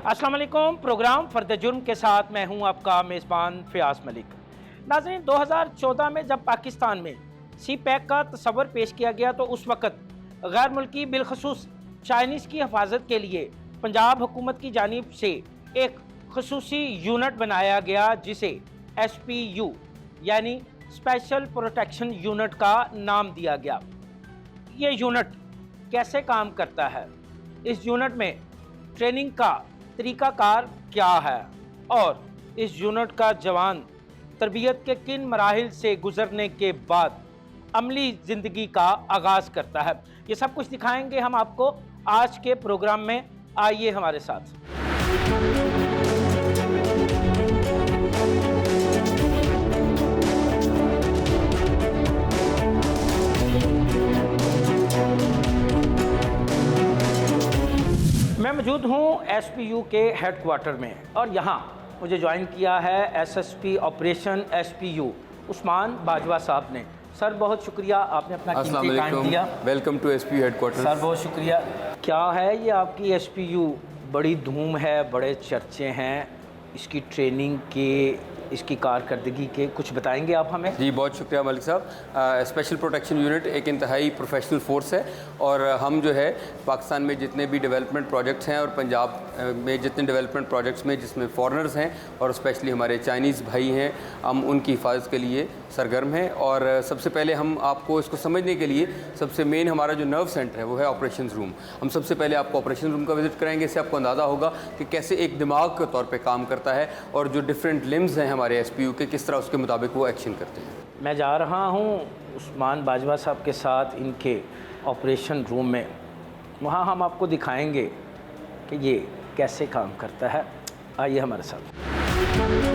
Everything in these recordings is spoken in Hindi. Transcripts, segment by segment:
अस्सलाम वालेकुम। प्रोग्राम फर्द जुर्म के साथ मैं हूं आपका मेज़बान फ़याज़ मलिक। नाज़रीन, 2014 में जब पाकिस्तान में सी पैक का तस्वर पेश किया गया तो उस वक़्त गैर मुल्की बिलखसूस चाइनीज़ की हिफाजत के लिए पंजाब हुकूमत की जानिब से एक खसूसी यूनिट बनाया गया जिसे SPU यानी स्पेशल प्रोटेक्शन यूनिट का नाम दिया गया। ये यूनिट कैसे काम करता है, इस यूनिट में ट्रेनिंग का तरीक़ाकार क्या है और इस यूनिट का जवान तरबियत के किन मराहिल से गुज़रने के बाद अमली ज़िंदगी का आगाज़ करता है, ये सब कुछ दिखाएंगे हम आपको आज के प्रोग्राम में। आइए हमारे साथ। मैं मौजूद हूँ SPU के हेडक्वार्टर में और यहाँ मुझे ज्वाइन किया है SSP operation SPU Usman Bajwa साहब ने। सर बहुत शुक्रिया, आपने अपना कीमती टाइम दिया। Welcome to SPU headquarter. Sir बहुत शुक्रिया। क्या है ये आपकी SPU? बड़ी धूम है, बड़े चर्चे हैं इसकी ट्रेनिंग के, इसकी कारकर्दगी के, कुछ बताएंगे आप हमें? जी बहुत शुक्रिया मलिक साहब। स्पेशल प्रोटेक्शन यूनिट एक इंतहाई प्रोफेशनल फोर्स है और हम जो है पाकिस्तान में जितने भी डेवलपमेंट प्रोजेक्ट्स हैं और पंजाब में जितने डेवलपमेंट प्रोजेक्ट्स में जिसमें फॉरेनर्स हैं और स्पेशली हमारे चाइनीज़ भाई हैं, हम उनकी हिफाजत के लिए सरगर्म हैं। और सबसे पहले हम आपको इसको समझने के लिए सबसे मेन हमारा जो नर्व सेंटर है वो है ऑपरेशन रूम। हम सबसे पहले आपको ऑपरेशन रूम का विज़िट कराएंगे, इससे आपको अंदाज़ा होगा कि कैसे एक दिमाग के तौर पे काम करता है और जो डिफरेंट लिम्स हैं हमारे SPU के, किस तरह उसके मुताबिक वो एक्शन करते हैं। मैं जा रहा हूँ उस्मान बाजवा साहब के साथ इनके ऑपरेशन रूम में, वहाँ हम आपको दिखाएंगे कि ये कैसे काम करता है। आइए हमारे साथ।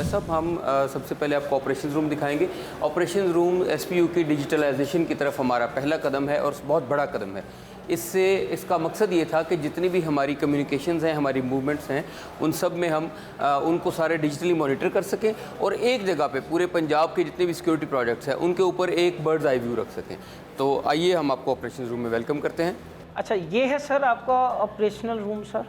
सब हम सबसे पहले आपको ऑपरेशन रूम दिखाएंगे। ऑपरेशन रूम SPU की डिजिटलाइजेशन की तरफ हमारा पहला कदम है और बहुत बड़ा कदम है। इसका मकसद ये था कि जितनी भी हमारी कम्युनिकेशंस हैं, हमारी मूवमेंट्स हैं, उन सब में हम उनको सारे डिजिटली मॉनिटर कर सकें और एक जगह पे पूरे पंजाब के जितने भी सिक्योरिटी प्रोजेक्ट्स हैं उनके ऊपर एक बर्ड्स आई व्यू रख सकें। तो आइए हम आपको ऑपरेशन रूम में वेलकम करते हैं। अच्छा, ये है सर आपका ऑपरेशनल रूम? सर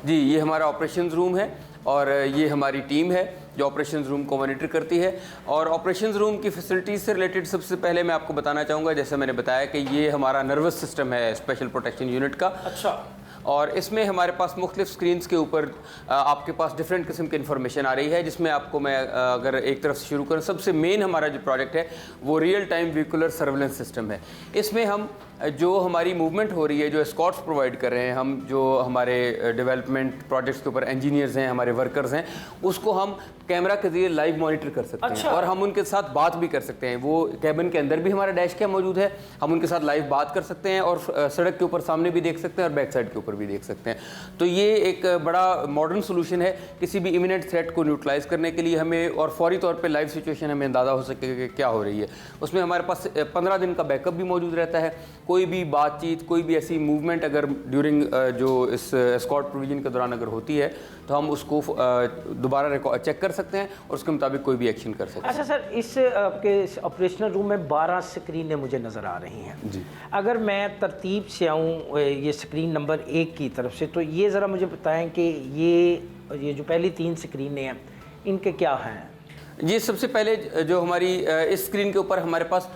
जी, ये हमारा ऑपरेशन रूम है और ये हमारी टीम है जो ऑपरेशन रूम को मॉनिटर करती है। और ऑपरेशन रूम की फैसिलिटीज़ से रिलेटेड सबसे पहले मैं आपको बताना चाहूँगा, जैसे मैंने बताया कि ये हमारा नर्वस सिस्टम है स्पेशल प्रोटेक्शन यूनिट का। अच्छा। और इसमें हमारे पास मुख्तलिफ स्क्रीन्स के ऊपर आपके पास डिफरेंट किस्म की इन्फॉर्मेशन आ रही है, जिसमें आपको मैं अगर एक तरफ से शुरू करूँ, सबसे मेन हमारा जो प्रोजेक्ट है वो real time vehicular surveillance system है। इसमें हम जो हमारी मूवमेंट हो रही है, जो एस्कॉर्ट्स प्रोवाइड कर रहे हैं, हम जो हमारे डेवलपमेंट प्रोजेक्ट्स के ऊपर इंजीनियर्स हैं, हमारे वर्कर्स हैं, उसको हम कैमरा के जरिए लाइव मॉनिटर कर सकते हैं और हम उनके साथ बात भी कर सकते हैं। वो कैबिन के अंदर भी हमारा डैश कैम मौजूद है, हम उनके साथ लाइव बात कर सकते हैं और सड़क के ऊपर सामने भी देख सकते हैं और बैक साइड के ऊपर भी देख सकते हैं। तो ये एक बड़ा मॉडर्न सोल्यूशन है किसी भी इमिनेंट थ्रेट को न्यूट्रलाइज करने के लिए हमें, और फौरी तौर पे लाइव सिचुएशन हमें अंदाज़ा हो सके कि क्या हो रही है। उसमें हमारे पास 15 दिन का बैकअप भी मौजूद रहता है। कोई भी बातचीत, कोई भी ऐसी मूवमेंट अगर ड्यूरिंग जो इस एस्कॉर्ट प्रोविजन के दौरान अगर होती है तो हम उसको दोबारा चेक कर सकते हैं और उसके मुताबिक कोई भी एक्शन कर सकते हैं। अच्छा सर, इस आपके ऑपरेशनल रूम में 12 स्क्रीनें मुझे नज़र आ रही हैं जी। अगर मैं तरतीब से आऊँ ये स्क्रीन नंबर 1 की तरफ से, तो ये ज़रा मुझे बताएं कि ये जो पहली 3 स्क्रीनें हैं इनके क्या हैं? ये सबसे पहले जो हमारी इस स्क्रीन के ऊपर हमारे पास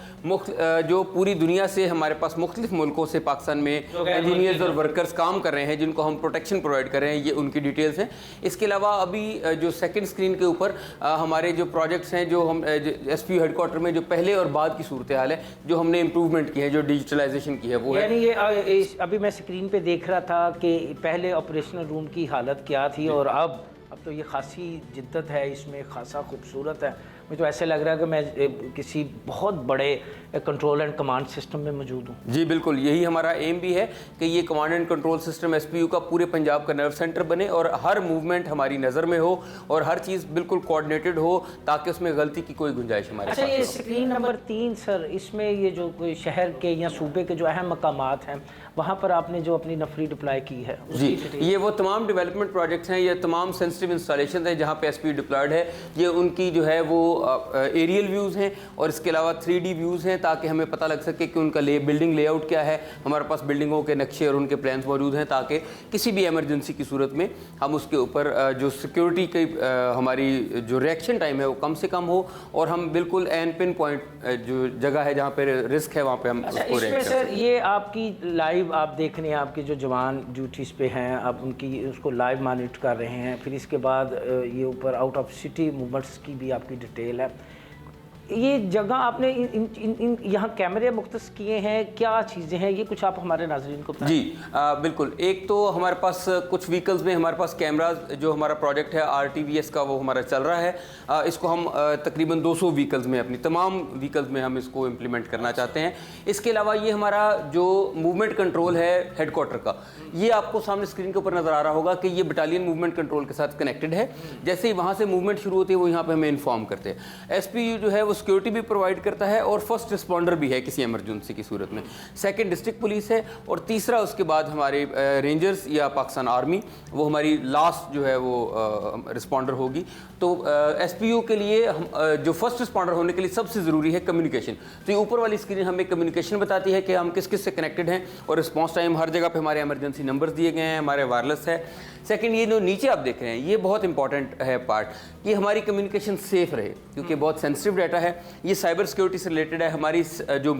जो पूरी दुनिया से हमारे पास मुख्तलिफ मुल्कों से पाकिस्तान में इंजीनियर्स और वर्कर्स काम कर रहे हैं जिनको हम प्रोटेक्शन प्रोवाइड कर रहे हैं, ये उनकी डिटेल्स हैं। इसके अलावा अभी जो सेकंड स्क्रीन के ऊपर हमारे जो प्रोजेक्ट्स हैं, जो हम SPU हेडक्वार्टर में जो पहले और बाद की सूरत हाल है, जो हमने इम्प्रूवमेंट की है, जो डिजिटलाइजेशन की है, वो है। यानी ये अभी मैं स्क्रीन पर देख रहा था कि पहले ऑपरेशनल रूम की हालत क्या थी और अब तो ये खासी जिद्दत है इसमें, खासा खूबसूरत है। मुझे तो ऐसे लग रहा है कि मैं किसी बहुत बड़े कंट्रोल एंड कमांड सिस्टम में मौजूद हूँ। जी बिल्कुल, यही हमारा एम भी है कि ये command and control system SPU का पूरे पंजाब का नर्व सेंटर बने और हर मूवमेंट हमारी नज़र में हो और हर चीज़ बिल्कुल कोऑर्डिनेटेड हो ताकि उसमें गलती की कोई गुंजाइश हमारे अच्छा, ये स्क्रीन नंबर 3 सर, इसमें ये जो कोई शहर के या सूबे के जो अहम मकामात हैं वहाँ पर आपने जो अपनी नफरी डिप्लॉय की है जी, ये वो तमाम डेवलपमेंट प्रोजेक्ट्स हैं, ये तमाम सेंसिटिव इंस्टॉलेशन हैं जहाँ पे SPU डिप्लॉयड है। ये उनकी जो है वो एरियल व्यूज़ हैं और इसके अलावा 3D व्यूज़ हैं, ताकि हमें पता लग सके कि उनका बिल्डिंग लेआउट क्या है। हमारे पास बिल्डिंगों के नक्शे और उनके प्लान्स मौजूद हैं, ताकि किसी भी इमरजेंसी की सूरत में हम उसके ऊपर जो सिक्योरिटी की हमारी जो रिएक्शन टाइम है वो कम से कम हो, और हम बिल्कुल एन पिन पॉइंट जो जगह है जहाँ पर रिस्क है वहाँ पर हम उसको इसमें रिएक्ट सर ये आपकी लाइव आप देख रहे हैं, आपके जो जवान ड्यूटीज़ पे हैं आप उनकी उसको लाइव मॉनिटर कर रहे हैं, फिर इसके बाद ये ऊपर आउट ऑफ सिटी मूवमेंट्स की भी आपकी डिटेल है। ये जगह आपने इन यहाँ कैमरे मुख्तस किए हैं, क्या चीज़ें हैं ये कुछ आप हमारे नाज़रीन को बताएं। जी बिल्कुल। एक तो हमारे पास कुछ व्हीकल्स में हमारे पास कैमराज, जो हमारा प्रोजेक्ट है RTVS का वो हमारा चल रहा है। इसको हम तकरीबन 200 व्हीकल्स में, अपनी तमाम व्हीकल्स में हम इसको इम्प्लीमेंट करना चाहते हैं। इसके अलावा ये हमारा जो मूवमेंट कंट्रोल है हेडक्वार्टर का, ये आपको सामने स्क्रीन के ऊपर नज़र आ रहा होगा कि ये बटालियन मूवमेंट कंट्रोल के साथ कनेक्टेड है। जैसे ही वहाँ से मूवमेंट शुरू होती है वो यहाँ पर हमें इन्फॉर्म करते हैं। SPU जो है वो सिक्योरिटी भी प्रोवाइड करता है और फर्स्ट रिस्पॉन्डर भी है किसी इमरजेंसी की सूरत में। सेकंड डिस्ट्रिक्ट पुलिस है, और तीसरा उसके बाद हमारे रेंजर्स या पाकिस्तान आर्मी, वो हमारी लास्ट जो है वो रिस्पॉन्डर होगी। तो SPU के लिए हम जो फर्स्ट रिस्पॉन्डर होने के लिए सबसे ज़रूरी है कम्युनिकेशन। तो ये ऊपर वाली स्क्रीन हमें कम्युनिकेशन बताती है कि हम किस किस से कनेक्टेड हैं, और रिस्पॉन्स टाइम हर जगह पे हमारे इमरजेंसी नंबर्स दिए गए हैं, हमारे वायरलेस है। सेकंड, ये जो नीचे आप देख रहे हैं ये बहुत इंपॉर्टेंट है पार्ट, कि हमारी कम्युनिकेशन सेफ रहे, क्योंकि बहुत सेंसिटिव डाटा है। ये साइबर सिक्योरिटी से रिलेटेड है। हमारी जो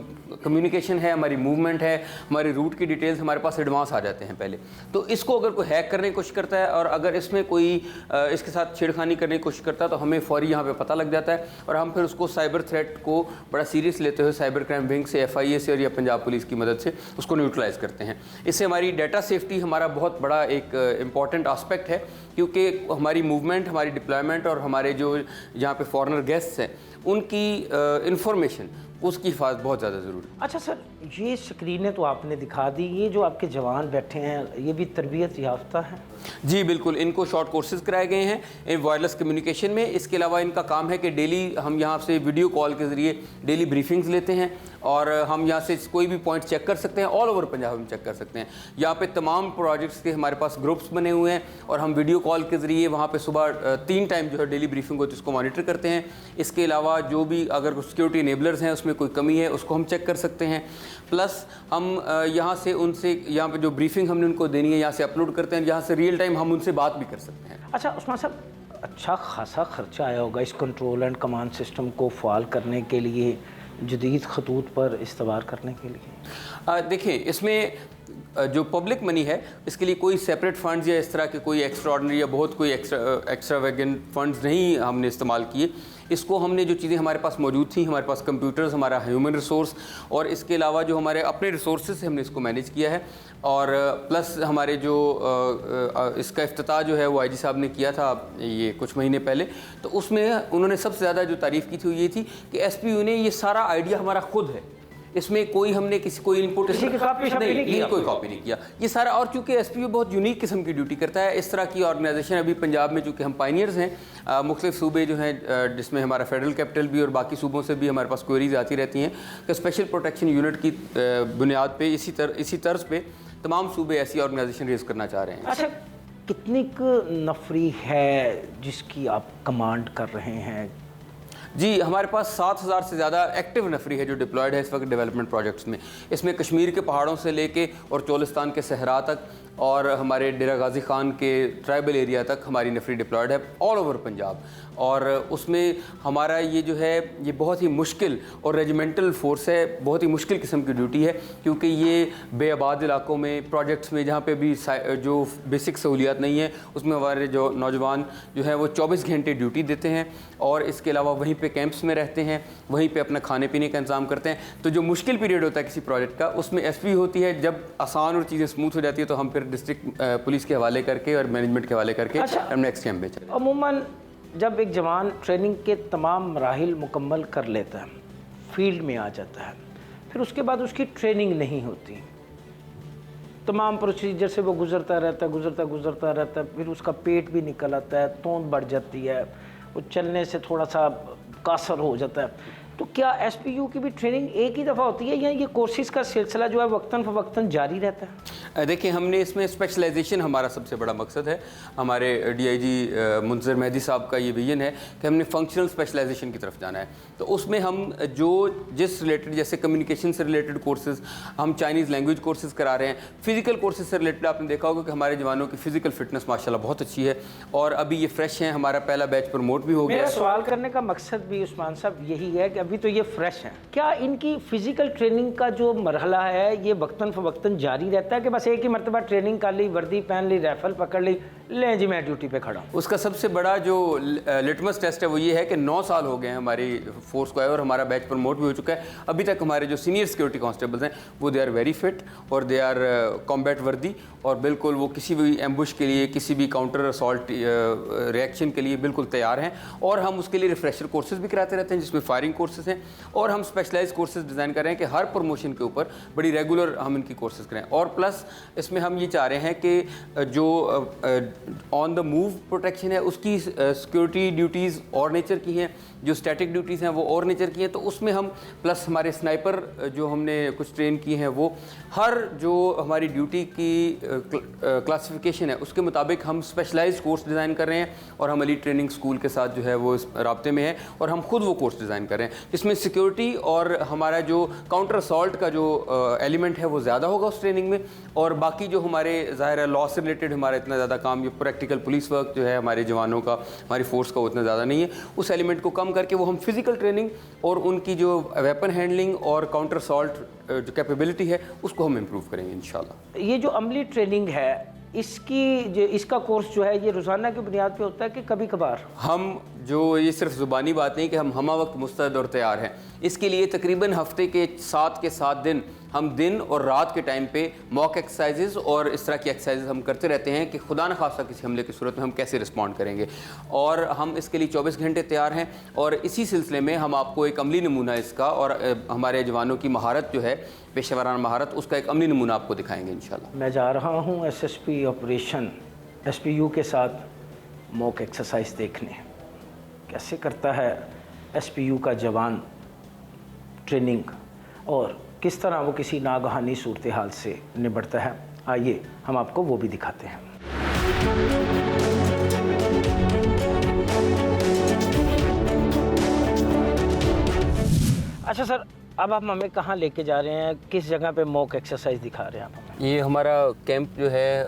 कम्युनिकेशन है, हमारी मूवमेंट है, हमारी रूट की डिटेल्स हमारे पास एडवांस आ जाते हैं पहले। तो इसको अगर कोई हैक करने की कोशिश करता है और अगर इसमें कोई इसके साथ छेड़खानी करने की कोशिश करता है, तो हमें फौरी यहाँ पे पता लग जाता है, और हम फिर उसको साइबर थ्रेट को बड़ा सीरियस लेते हुए साइबर क्राइम विंग से, FIA से और या पंजाब पुलिस की मदद से उसको न्यूट्रलाइज करते हैं। इससे हमारी डाटा सेफ्टी हमारा बहुत बड़ा एक इम्पॉर्टेंट आस्पेक्ट है, क्योंकि हमारी मूवमेंट, हमारी डिप्लॉयमेंट और हमारे जो यहाँ पे फॉरेनर गेस्ट्स हैं उनकी इंफॉर्मेशन, उसकी हिफाजत बहुत ज़्यादा ज़रूरी है। अच्छा सर, ये स्क्रीनें तो आपने दिखा दी, ये जो आपके जवान बैठे हैं ये भी तरबियत याफ्ता हैं? जी बिल्कुल, इनको शॉर्ट कोर्सेज कराए गए हैं इन वायरलेस कम्युनिकेशन में। इसके अलावा इनका काम है कि डेली हम यहाँ से वीडियो कॉल के ज़रिए डेली ब्रीफिंग्स लेते हैं, और हम यहाँ से कोई भी पॉइंट चेक कर सकते हैं। ऑल ओवर पंजाब हम चेक कर सकते हैं। यहाँ पे तमाम प्रोजेक्ट्स के हमारे पास ग्रुप्स बने हुए हैं, और हम वीडियो कॉल के ज़रिए वहाँ पे सुबह 3 टाइम जो है डेली ब्रीफिंग होती है उसको मॉनिटर करते हैं। इसके अलावा जो भी अगर सिक्योरिटी इनेबलर्स हैं उसमें कोई कमी है उसको हम चेक कर सकते हैं। प्लस हम यहाँ से उनसे, यहाँ पे जो ब्रीफिंग हमने उनको देनी है यहाँ से अपलोड करते हैं, यहाँ से रियल टाइम हम उनसे बात भी कर सकते हैं। अच्छा उस्मान साहब, अच्छा खासा खर्चा आया होगा इस कंट्रोल एंड कमांड सिस्टम को फ़ाल करने के लिए, जदीद खतूत पर इस्तेमाल करने के लिए? देखिए, इसमें जो पब्लिक मनी है इसके लिए कोई सेपरेट फंड्स या इस तरह के कोई एक्स्ट्राऑर्डिनरी या बहुत कोई एक्स्ट्रावेगेंट फंड्स नहीं हमने इस्तेमाल किए। इसको हमने जो चीज़ें हमारे पास मौजूद थी, हमारे पास कंप्यूटर्स, हमारा ह्यूमन रिसोर्स, और इसके अलावा जो हमारे अपने रिसोर्सेज से हमने इसको मैनेज किया है। और प्लस हमारे जो इसका इफ्तिताह जो है वो IG साहब ने किया था ये कुछ महीने पहले, तो उसमें उन्होंने सबसे ज़्यादा जो तारीफ़ की थी वो ये थी कि SPU ने ये सारा आइडिया हमारा खुद है, इसमें कोई हमने किसी कोई इनपुट किसी की कॉपी नहीं, कोई कॉपी नहीं किया ये सारा। और चूँकि SPU बहुत यूनिक किस्म की ड्यूटी करता है, इस तरह की ऑर्गेनाइजेशन अभी पंजाब में, चूँकि हम पाइनियर्स हैं, मुख्तलिफ सूबे जो हैं जिसमें हमारा फेडरल कैपिटल भी और बाकी सूबों से भी हमारे पास क्वेरीज आती रहती हैं कि स्पेशल प्रोटेक्शन यूनिट की बुनियाद पर इसी तर्ज पे तमाम सूबे ऐसी ऑर्गेनाइजेशन रेज करना चाह रहे हैं। अच्छा, कितनी नफरी है जिसकी आप कमांड कर रहे हैं? जी, हमारे पास 7000 से ज़्यादा एक्टिव नफरी है जो डिप्लॉयड है इस वक्त डेवलपमेंट प्रोजेक्ट्स में। इसमें कश्मीर के पहाड़ों से लेके और चोलिस्तान के सहरा तक और हमारे डेरा गाजी खान के ट्राइबल एरिया तक हमारी नफरी डिप्लॉयड है ऑल ओवर पंजाब। और उसमें हमारा ये जो है ये बहुत ही मुश्किल और रेजिमेंटल फोर्स है, बहुत ही मुश्किल किस्म की ड्यूटी है, क्योंकि ये बेआबाद इलाकों में प्रोजेक्ट्स में जहाँ पे भी जो बेसिक सहूलियात नहीं है उसमें हमारे जो नौजवान जो है वो 24 घंटे ड्यूटी देते हैं, और इसके अलावा वहीं पे कैंप्स में रहते हैं, वहीं पे अपना खाने पीने का इंतज़ाम करते हैं। तो जो मुश्किल पीरियड होता है किसी प्रोजेक्ट का उसमें SP होती है, जब आसान और चीज़ें स्मूथ हो जाती है तो हम फिर डिस्ट्रिक्ट पुलिस के हवाले करके और मैनेजमेंट के हवाले करके हम नेक्स्ट कैंप में चले। अमूमन जब एक जवान ट्रेनिंग के तमाम मराहिल मुकम्मल कर लेता है, फील्ड में आ जाता है, फिर उसके बाद उसकी ट्रेनिंग नहीं होती, तमाम प्रोसीजर से वो गुजरता रहता है, फिर उसका पेट भी निकल आता है, तोंद बढ़ जाती है, वो चलने से थोड़ा सा कासर हो जाता है। तो क्या एसपीयू की भी ट्रेनिंग एक ही दफ़ा होती है या ये कोर्सेज का सिलसिला जो है वक्तन फ़वक्तन जारी रहता है? देखिए, हमने इसमें स्पेशलाइजेशन हमारा सबसे बड़ा मकसद है। हमारे डीआईजी मुंज़र मेहदी साहब का ये विजन है कि हमने फंक्शनल स्पेशलाइजेशन की तरफ जाना है। तो उसमें हम जिस रिलेटेड, जैसे कम्युनिकेशन से रिलेटेड कोर्सेज, हम चाइनीज़ लैंग्वेज कोर्सेज करा रहे हैं। फिजिकल कोर्सेज से रिलेटेड आपने देखा होगा कि हमारे जवानों की फिजिकल फिटनेस माशाल्लाह बहुत अच्छी है और अभी ये फ्रेश हैं। हमारा पहला बैच प्रमोट भी हो गया। मेरा सवाल करने का मकसद भी उस्मान साहब यही है कि अभी तो ये फ्रेश हैं, क्या इनकी फिजिकल ट्रेनिंग का जो मरहला है ये वक्तन फ़वक्तन जारी रहता है कि बस एक ही मरतबा ट्रेनिंग कर ली, वर्दी पहन ली, राइफल पकड़ ली, लें जी मैं ड्यूटी पे खड़ा हूँ? उसका सबसे बड़ा जो लिटमस टेस्ट है वो ये है कि 9 साल हो गए हैं हमारी फोर्स को आए और हमारा बैच प्रमोट भी हो चुका है। अभी तक हमारे जो सीनियर सिक्योरिटी कांस्टेबल्स हैं वो दे आर वेरी फिट और दे आर कॉम्बैट वर्दी और बिल्कुल वो किसी भी एम्बुश के लिए, किसी भी काउंटर असॉल्ट रिएक्शन के लिए बिल्कुल तैयार हैं। और हम उसके लिए रिफ्रेशर कोर्सेज भी कराते रहते हैं जिसमें फायरिंग कोर्सेज हैं और हम स्पेशलाइज कोर्सेज डिज़ाइन कर रहे हैं कि हर प्रमोशन के ऊपर बड़ी रेगुलर हम इनकी कोर्सेज करें। और प्लस इसमें हम ये चाह रहे हैं कि जो ऑन द मूव प्रोटेक्शन है उसकी सिक्योरिटी ड्यूटीज़ और नेचर की हैं, जो स्टैटिक ड्यूटीज़ हैं वो और नेचर की हैं। तो उसमें हम प्लस हमारे स्नाइपर जो हमने कुछ ट्रेन किए हैं वो हर जो हमारी ड्यूटी की क्लासिफिकेशन है उसके मुताबिक हम स्पेशलाइज्ड कोर्स डिज़ाइन कर रहे हैं और हम अली ट्रेनिंग स्कूल के साथ जो है वो इस राब्ते में है और हम खुद वो कोर्स डिज़ाइन कर रहे हैं जिसमें सिक्योरिटी और हमारा जो काउंटर असॉल्ट का जो एलिमेंट है वो ज़्यादा होगा उस ट्रेनिंग में। और बाकी जो हमारे ज़ाहिर है लॉ से रिलेटेड हमारा इतना ज़्यादा काम, ये प्रैक्टिकल पुलिस वर्क जो है हमारे जवानों का, हमारी फोर्स का, वो इतना ज़्यादा नहीं है। उस एलिमेंट को कम करके वो हम फिज़िकल ट्रेनिंग और उनकी जो वेपन हैंडलिंग और काउंटर असॉल्ट जो कैपेबिलिटी है उसको हम इम्प्रूव करेंगे इंशाल्लाह। ये जो अमली ट्रेनिंग है इसका कोर्स जो है ये रोज़ाना की बुनियाद पे होता है कि कभी कभार? हम जो ये सिर्फ ज़ुबानी बात नहीं कि हम हमा वक्त मुस्तैद और तैयार हैं। इसके लिए तकरीबन हफ्ते के 7 दिन हम दिन और रात के टाइम पे मॉक एक्सरसाइजेज और इस तरह की एक्सरसाइजेज हम करते रहते हैं कि खुदा न खास्ता किसी हमले की सूरत में हम कैसे रिस्पॉन्ड करेंगे। और हम इसके लिए 24 घंटे तैयार हैं और इसी सिलसिले में हम आपको एक अमली नमूना इसका और हमारे जवानों की महारत जो है, पेशेवराना महारत, उसका एक अमली नमूना आपको दिखाएंगे इंशाल्लाह। मैं जा रहा हूँ एसएसपी ऑपरेशन एसपीयू के साथ मॉक एक्सरसाइज देखने, कैसे करता है एसपीयू का जवान ट्रेनिंग और किस तरह वो किसी नागहानी सूरत हाल से निपटता है। आइए हम आपको वो भी दिखाते हैं। अच्छा सर, अब आप हमें कहाँ लेके जा रहे हैं, किस जगह पे मॉक एक्सरसाइज दिखा रहे हैं आप हमें? ये हमारा कैंप जो है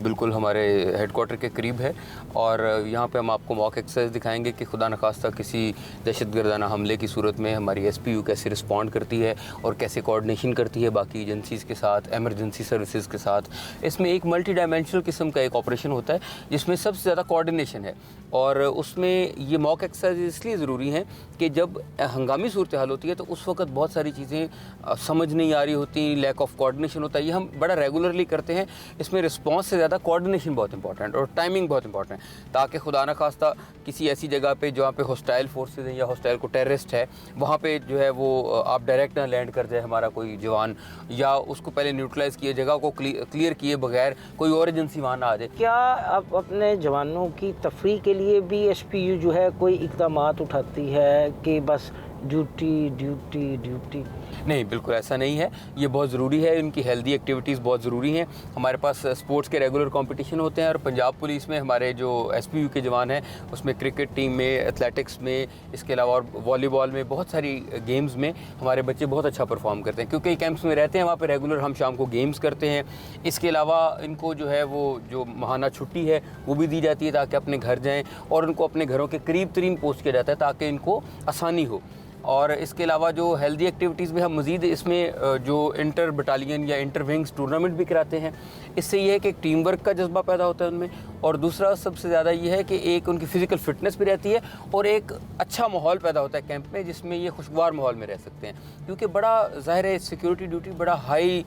बिल्कुल हमारे हेडक्वार्टर के करीब है और यहाँ पे हम आपको मॉक एक्सरसाइज दिखाएंगे कि खुदा न खास्ता किसी दहशतगर्दाना हमले की सूरत में हमारी एसपीयू कैसे रिस्पॉन्ड करती है और कैसे कोऑर्डिनेशन करती है बाकी एजेंसीज़ के साथ, एमरजेंसी सर्विसेज के साथ। इसमें एक मल्टी डायमेंशनल किस्म का एक ऑपरेशन होता है जिसमें सबसे ज़्यादा कोऑर्डिनेशन है और उसमें ये मॉक एक्सरसाइज इसलिए ज़रूरी हैं कि जब हंगामी सूरत हाल होती है तो उस वक्त बहुत सारी चीज़ें समझ नहीं आ रही होती, लैक ऑफ कोऑर्डिनेशन होता है। ये हम बड़ा रेगुलरली करते हैं। इसमें रिस्पांस से ज़्यादा कोऑर्डिनेशन बहुत इंपॉर्टेंट और टाइमिंग बहुत इंपॉर्टेंट है ताकि खुदा न खास्ता किसी ऐसी जगह पे जहाँ पे हॉस्टाइल फोर्सेज हैं या हॉस्टाइल को टेररिस्ट है वहाँ पे जो है वो आप डायरेक्ट ना लैंड कर जाए हमारा कोई जवान, या उसको पहले न्यूट्रलाइज़ किए, जगह को क्लियर किए बगैर कोई और एजेंसी वहाँ ना आ जाए। क्या आप अपने जवानों की तफरीह के लिए भी एसपीयू जो है कोई इक़दामात उठाती है कि बस ड्यूटी ड्यूटी ड्यूटी? नहीं, बिल्कुल ऐसा नहीं है। ये बहुत ज़रूरी है, इनकी हेल्दी एक्टिविटीज़ बहुत ज़रूरी हैं। हमारे पास स्पोर्ट्स के रेगुलर कंपटीशन होते हैं और पंजाब पुलिस में हमारे जो एसपीयू के जवान हैं उसमें क्रिकेट टीम में, एथलेटिक्स में, इसके अलावा और वॉलीबॉल में, बहुत सारी गेम्स में हमारे बच्चे बहुत अच्छा परफॉर्म करते हैं क्योंकि कैंप्स में रहते हैं। वहाँ पर रेगुलर हम शाम को गेम्स करते हैं। इसके अलावा इनको जो है वो जो माहाना छुट्टी है वो भी दी जाती है ताकि अपने घर जाएँ और उनको अपने घरों के करीब तरीन पोस्ट किया जाता है ताकि इनको आसानी हो। और इसके अलावा जो हेल्दी एक्टिविटीज़ में हम मज़ीद इसमें जो इंटर बटालियन या इंटर विंग्स टूर्नामेंट भी कराते हैं। इससे ये है कि एक टीम वर्क का जज्बा पैदा होता है उनमें और दूसरा सबसे ज़्यादा ये है कि एक उनकी फ़िज़िकल फ़िटनेस भी रहती है और एक अच्छा माहौल पैदा होता है कैंप में जिसमें ये खुशगवार माहौल में रह सकते हैं क्योंकि बड़ा ज़ाहिर है सिक्योरिटी ड्यूटी बड़ा हाई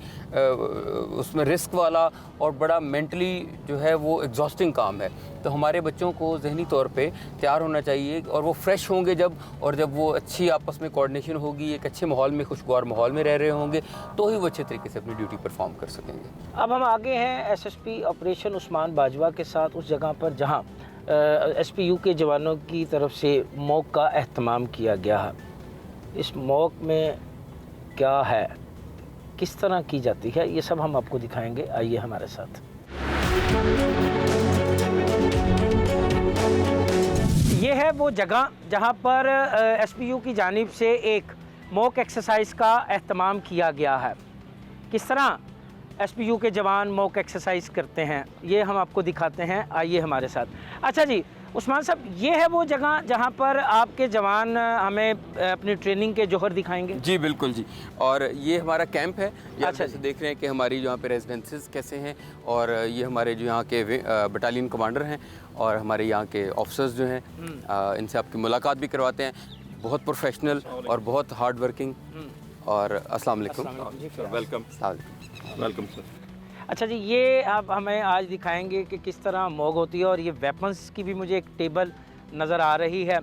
उसमें रिस्क वाला और बड़ा मेंटली जो है वो एग्जॉस्टिंग काम है। तो हमारे बच्चों को ज़हनी तौर पे तैयार होना चाहिए और वो फ्रेश होंगे जब वो अच्छी आपस में कोऑर्डिनेशन होगी, एक अच्छे माहौल में, खुशगवार माहौल में रह रहे होंगे तो ही वो अच्छे तरीके से अपनी ड्यूटी परफॉर्म कर सकेंगे। अब हम आगे हैं एसएसपी ऑपरेशन उस्मान बाजवा के साथ उस जगह पर जहां एसपीयू के जवानों की तरफ से मॉक का एहतमाम किया गया है। इस मॉक में क्या है, किस तरह की जाती है, ये सब हम आपको दिखाएंगे। आइए हमारे साथ। ये है वो जगह जहां पर एसपीयू की जानिब से एक मॉक एक्सरसाइज का एहतमाम किया गया है। किस तरह एसपीयू के जवान मॉक एक्सरसाइज करते हैं ये हम आपको दिखाते हैं। आइए हमारे साथ। अच्छा जी उस्मान साहब, ये है वो जगह जहां पर आपके जवान हमें अपनी ट्रेनिंग के जौहर दिखाएंगे? जी बिल्कुल जी। और ये हमारा कैंप है। ये अच्छा आप जैसे देख रहे हैं कि हमारी यहाँ पे रेजिडेंसेस कैसे हैं, और ये हमारे जो यहाँ के बटालियन कमांडर हैं और हमारे यहाँ के ऑफिसर्स जो हैं, इनसे आपकी मुलाकात भी करवाते हैं। बहुत प्रोफेशनल और बहुत हार्ड वर्किंग। और अस्सलाम वालेकुम। Welcome welcome sir. अच्छा जी, ये आप हमें आज दिखाएंगे कि किस तरह मॉक होती है, और ये वेपन्स की भी मुझे एक टेबल नज़र आ रही है।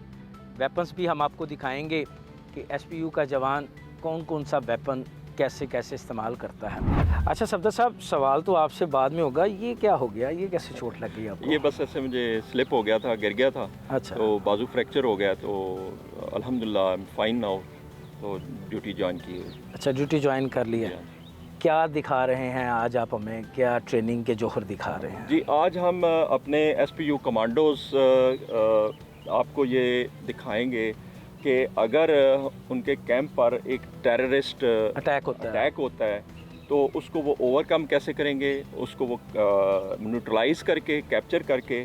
वेपन्स भी हम आपको दिखाएंगे कि एसपीयू का जवान कौन कौन सा वेपन कैसे कैसे इस्तेमाल करता है। अच्छा सफदर साहब, सवाल तो आपसे बाद में होगा, ये क्या हो गया, ये कैसे चोट लग गई आपको? ये बस ऐसे मुझे स्लिप हो गया था, गिर गया था। अच्छा। तो बाजू फ्रैक्चर हो गया, तो अल्हम्दुलिल्लाह आई एम फाइन नाउ। तो ड्यूटी ज्वाइन की। अच्छा, ड्यूटी ज्वाइन कर ली है। क्या दिखा रहे हैं आज आप हमें, क्या ट्रेनिंग के जौहर दिखा रहे हैं? जी, आज हम अपने एसपीयू कमांडोज आपको ये दिखाएंगे कि अगर उनके कैंप पर एक टेररिस्ट अटैक होता है तो उसको वो ओवरकम कैसे करेंगे, उसको वो न्यूट्रलाइज करके, कैप्चर करके,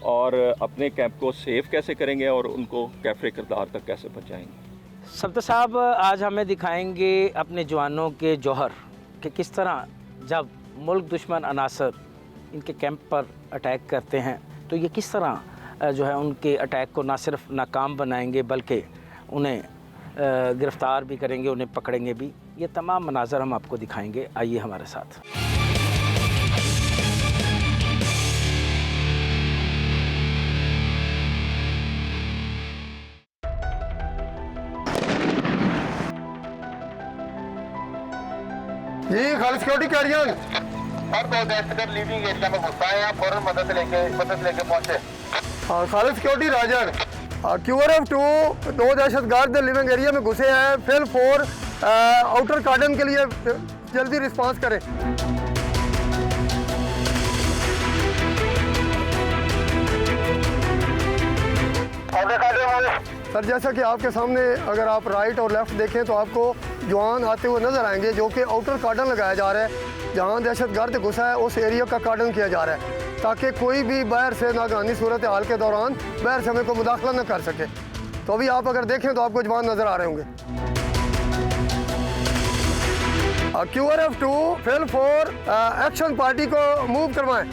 और अपने कैंप को सेफ कैसे करेंगे और उनको कैफरे किरदार तक कैसे पहुँचाएंगे। सफदर साहब, आज हमें दिखाएंगे अपने जवानों के जौहर कि किस तरह जब मुल्क दुश्मन अनासर इनके कैंप पर अटैक करते हैं तो ये किस तरह जो है उनके अटैक को ना सिर्फ नाकाम बनाएंगे बल्कि उन्हें गिरफ़्तार भी करेंगे, उन्हें पकड़ेंगे भी। ये तमाम मनाज़र हम आपको दिखाएंगे। आइए हमारे साथ। जी खाली सिक्योरिटी कैरियर और दो दहशतगर्द लिविंग एरिया में घुसा है, फौरन मदद लेके पहुंचे। खाली सिक्योरिटी राजन QRF-2 दो दहशतगर्द लिविंग एरिया में घुसे हैं। फिल 4 आउटर कार्डन के लिए जल्दी रिस्पांस करें। सर जैसा कि आपके सामने अगर आप राइट और लेफ्ट देखें तो आपको जवान आते हुए नजर आएंगे, जो कि आउटर कार्डन लगाया जा रहा है। जहां दहशतगर्द घुसा है उस एरिया का कार्डन किया जा रहा है ताकि कोई भी बाहर से नागहानी सूरत हाल के दौरान बाहर से हमें को मुदाखला न कर सके। तो अभी आप अगर देखें तो आपको जवान नजर आ रहे होंगे। QRF-2 फिल 4 एक्शन पार्टी को मूव करवाएं।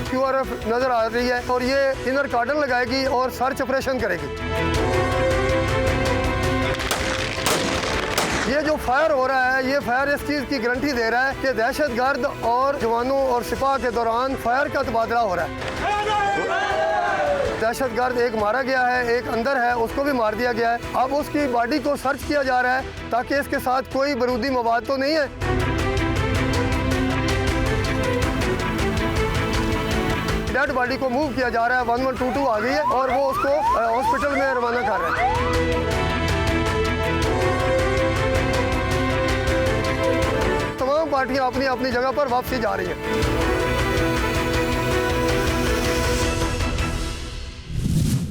QRF नजर आ रही है और ये इनर कार्डन लगाएगी और सर्च ऑपरेशन करेगी। ये जो फायर हो रहा है, ये फायर इस चीज़ की गारंटी दे रहा है कि दहशतगर्द और जवानों और सिपाह के दौरान फायर का तबादला हो रहा है। दहशतगर्द एक मारा गया है, एक अंदर है, उसको भी मार दिया गया है। अब उसकी बॉडी को सर्च किया जा रहा है ताकि इसके साथ कोई बारूदी मवाद तो नहीं है। डेड बॉडी को मूव किया जा रहा है। 1122 आ गई है और वो उसको हॉस्पिटल में रवाना कर रहे हैं। तमाम पार्टियां अपनी अपनी जगह पर वापसी जा रही हैं।